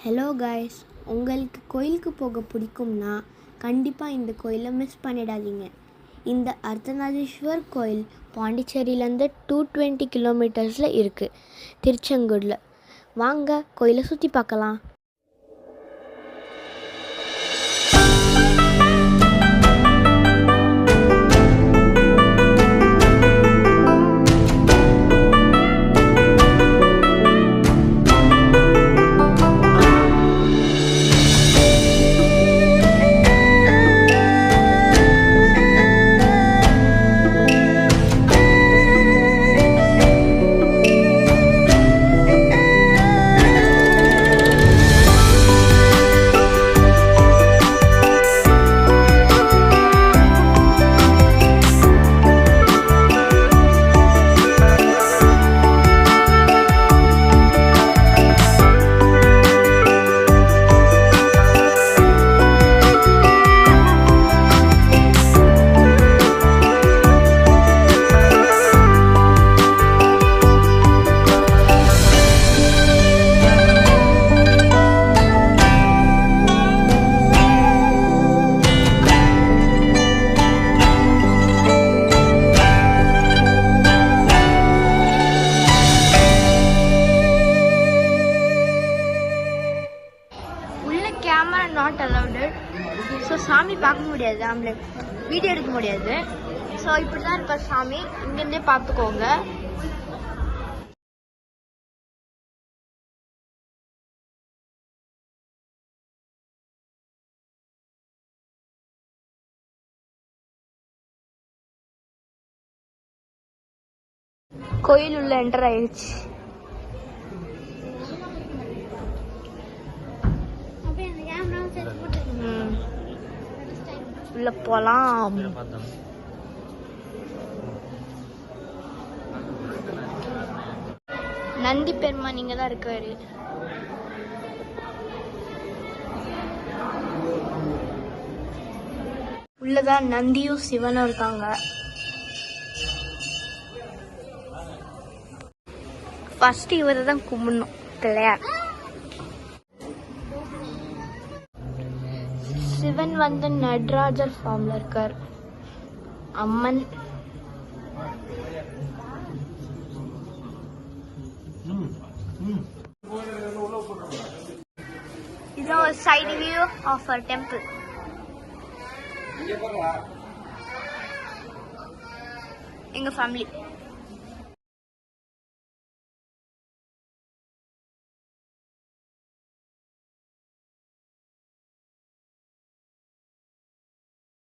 Hello guys, உங்களுக்கு கோயிலுக்கு போக பிடிக்கும்னா கண்டிப்பாக இந்த கோயிலை மிஸ் பண்ணிடாதீங்க. இந்த அர்த்தநாதீஸ்வர் கோயில் பாண்டிச்சேரியிலேருந்து 220 கிலோமீட்டர்ஸில் இருக்குது, திருச்செங்கோடில். வாங்க கோயிலை சுற்றி பார்க்கலாம். Camera not allowed. ஸோ சாமி பார்க்க முடியாது, நம்மள வீடியோ எடுக்க முடியாது. ஸோ இப்படி தான் இருக்க சாமி, இங்கேருந்தே பார்த்துக்கோங்க. கோயில் உள்ள என்டர் ஆயிடுச்சு. உள்ள போலாம். நந்தி பெருமான் நீங்க தான் இருக்காரு. உள்ளதான் நந்தியும் சிவனும் இருக்காங்க. ஃபர்ஸ்ட் இவரை தான் கும்பிடணும், பிள்ளையார். சிவன் வந்து நடராஜர் ஃபார்ம்ல இருக்கார். அம்மன் இது ஒரு சைடு வியூ ஆஃப் அவர் டெம்பிள். எங்க ஃபேமிலி